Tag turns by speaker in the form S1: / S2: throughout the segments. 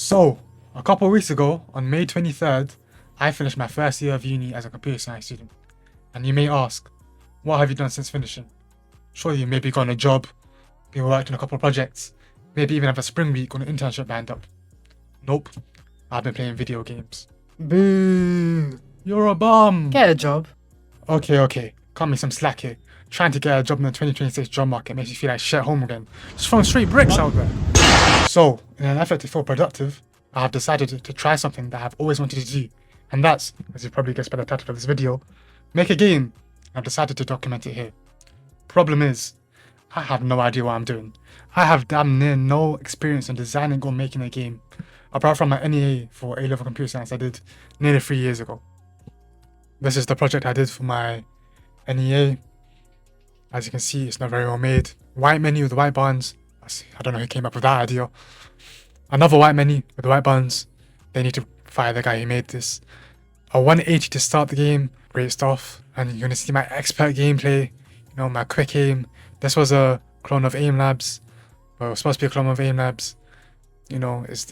S1: So, a couple of weeks ago, on May 23rd, I finished my first year of uni as a computer science student. And you may ask, what have you done since finishing? Surely you maybe got a job, maybe worked on a couple of projects, maybe even have a spring week or an internship lined up. Nope, I've been playing video games. Boo! You're a bum!
S2: Get a job.
S1: Okay, cut me some slack here. Trying to get a job in the 2026 job market makes you feel like shit at home again. Just throwing straight bricks out there. So, in an effort to feel productive, I have decided to try something that I've always wanted to do. And that's, as you probably guessed by the title of this video, make a game. I've decided to document it here. Problem is, I have no idea what I'm doing. I have damn near no experience in designing or making a game, apart from my NEA for A-level computer science I did nearly 3 years ago. This is the project I did for my NEA. As you can see, it's not very well made. White menu with white buttons. I don't know who came up with that idea. Another white menu with white buttons. They need to fire the guy who made this. A 180 to start the game. Great stuff. And you're going to see my expert gameplay. You know, my quick aim. This was a clone of Aim Labs. Well, it was supposed to be a clone of Aim Labs. You know, it's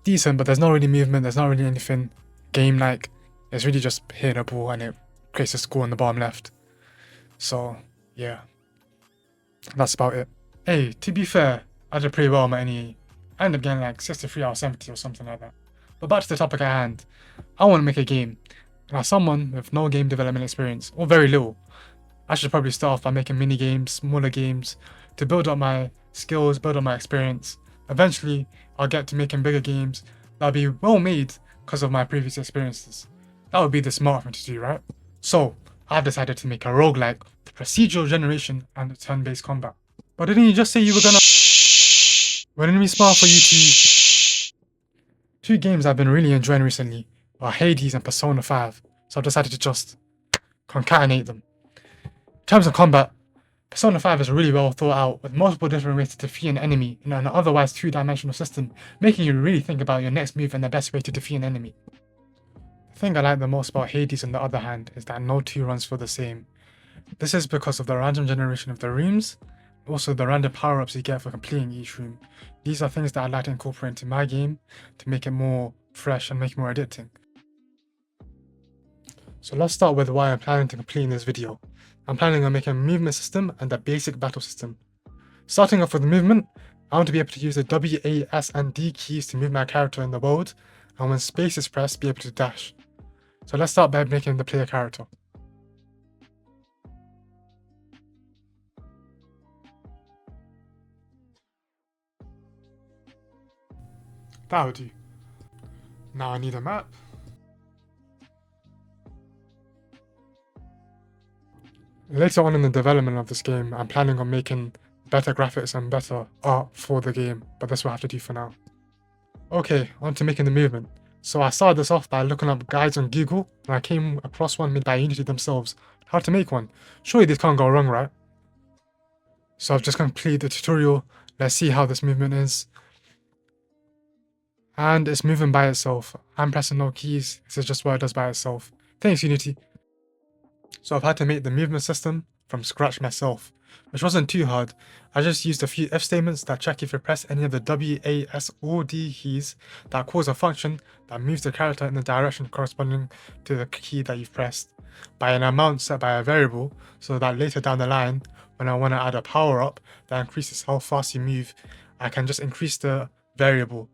S1: decent, but there's not really movement. There's not really anything game-like. It's really just hitting a ball and it creates a score on the bottom left. So, yeah. That's about it. Hey, to be fair, I did pretty well on my NEA. I ended up getting like 63 out of 70 or something like that. But back to the topic at hand. I want to make a game. And as someone with no game development experience, or very little, I should probably start off by making mini games, smaller games, to build up my skills, build up my experience. Eventually, I'll get to making bigger games that'll be well made because of my previous experiences. That would be the smart thing to do, right? So, I've decided to make a roguelike, procedural generation, and turn-based combat. But didn't you just say you were gonna... Wouldn't it be smart for you to... Two games I've been really enjoying recently are Hades and Persona 5, so I've decided to just concatenate them. In terms of combat, Persona 5 is really well thought out, with multiple different ways to defeat an enemy in an otherwise two-dimensional system, making you really think about your next move and the best way to defeat an enemy. The thing I like the most about Hades, on the other hand, is that no two runs feel the same. This is because of the random generation of the rooms, also the random power-ups you get for completing each room. These are things that I'd like to incorporate into my game to make it more fresh and make it more addicting. So let's start with why I'm planning to complete in this video. I'm planning on making a movement system and a basic battle system. Starting off with movement, I want to be able to use the W, A, S and D keys to move my character in the world, and when space is pressed, be able to dash. So let's start by making the player character. That'll do. Now I need a map. Later on in the development of this game, I'm planning on making better graphics and better art for the game, but that's what I have to do for now. Okay, on to making the movement. So I started this off by looking up guides on Google, and I came across one made by Unity themselves, how to make one. Surely this can't go wrong, right? So I've just completed the tutorial. Let's see how this movement is. And it's moving by itself. I'm pressing no keys. This is just what it does by itself. Thanks, Unity. So I've had to make the movement system from scratch myself, which wasn't too hard. I just used a few if statements that check if you press any of the W, A, S or D keys that calls a function that moves the character in the direction corresponding to the key that you've pressed by an amount set by a variable, so that later down the line, when I want to add a power up that increases how fast you move, I can just increase the variable.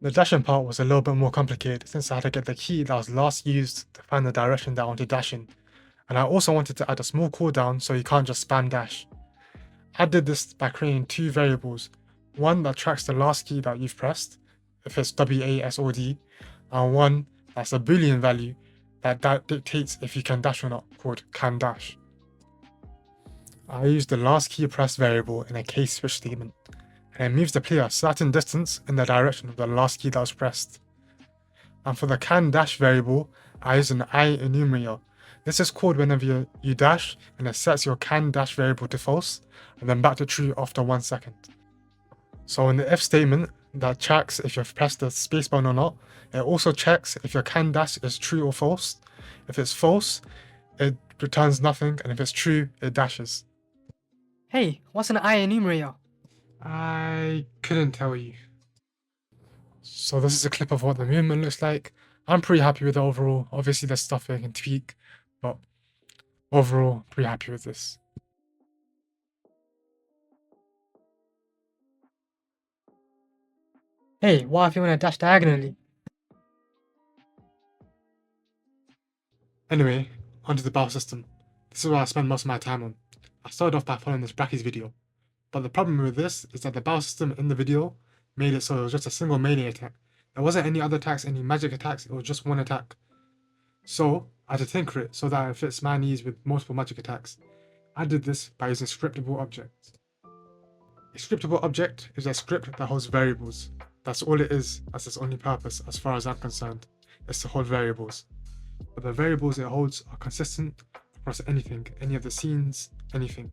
S1: The dashing part was a little bit more complicated since I had to get the key that was last used to find the direction that I want to dash in. And I also wanted to add a small cooldown so you can't just spam dash. I did this by creating two variables, one that tracks the last key that you've pressed, if it's W, A, S or D, and one that's a boolean value that dictates if you can dash or not, called can dash. I used the last key pressed variable in a case switch statement, and it moves the player a certain distance in the direction of the last key that was pressed. And for the can dash variable, I use an I enumerator. This is called whenever you dash, and it sets your can dash variable to false, and then back to true after 1 second. So in the if statement, that checks if you've pressed the space button or not, it also checks if your can dash is true or false. If it's false, it returns nothing, and if it's true, it dashes.
S2: Hey, what's an I enumerator?
S1: I couldn't tell you. So this is a clip of what the movement looks like. I'm pretty happy with it overall. Obviously there's stuff I can tweak, but overall, pretty happy with this.
S2: Hey, what if you want to dash diagonally?
S1: Anyway, onto the battle system. This is what I spend most of my time on. I started off by following this Bracky's video, but the problem with this is that the battle system in the video made it so it was just a single melee attack. There wasn't any other attacks, any magic attacks, it was just one attack. So, I had to tinker it so that it fits my needs with multiple magic attacks. I did this by using scriptable objects. A scriptable object is a script that holds variables. That's all it is, that's its only purpose as far as I'm concerned, is to hold variables. But the variables it holds are consistent across anything, any of the scenes, anything.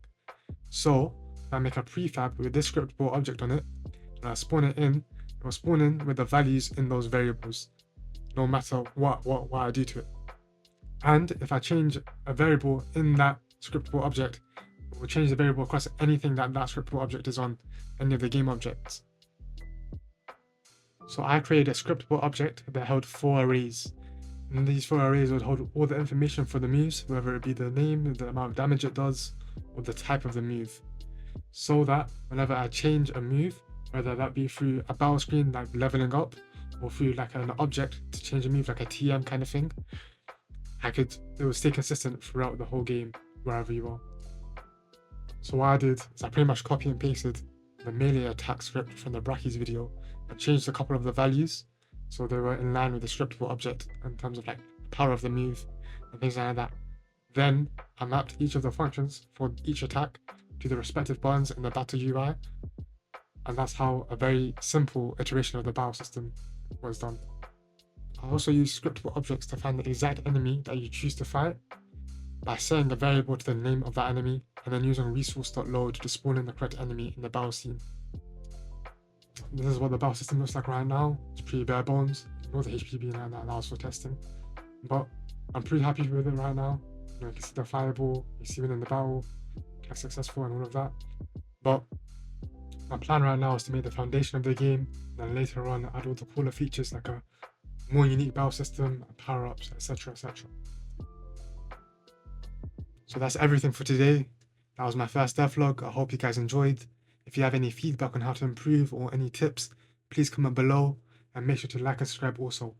S1: So, if I make a prefab with this scriptable object on it, and I spawn it in, it will spawn in with the values in those variables, no matter what I do to it. And if I change a variable in that scriptable object, it will change the variable across anything that scriptable object is on, any of the game objects. So I created a scriptable object that held 4 arrays. And these 4 arrays would hold all the information for the moves, whether it be the name, the amount of damage it does, or the type of the move. So that whenever I change a move, whether that be through a battle screen like leveling up, or through like an object to change a move like a TM kind of thing, it will stay consistent throughout the whole game, wherever you are. So what I did is I pretty much copy and pasted the melee attack script from the Bracky's video and changed a couple of the values so they were in line with the scriptable object in terms of like the power of the move and things like that. Then I mapped each of the functions for each attack to the respective buttons in the battle UI, and that's how a very simple iteration of the battle system was done. I also used scriptable objects to find the exact enemy that you choose to fight by setting a variable to the name of that enemy and then using resource.load to spawn in the correct enemy in the battle scene. This is what the battle system looks like right now. It's pretty bare bones. All the HP being like that was for testing. But I'm pretty happy with it right now. You can see the fireball, you see it in the battle, attack successful and all of that. But my plan right now is to make the foundation of the game, and then later on add all the cooler features like a more unique battle system, power-ups, etc, etc. So that's everything for today. That was my first devlog. I hope you guys enjoyed. If you have any feedback on how to improve or any tips, please comment below and make sure to like and subscribe also.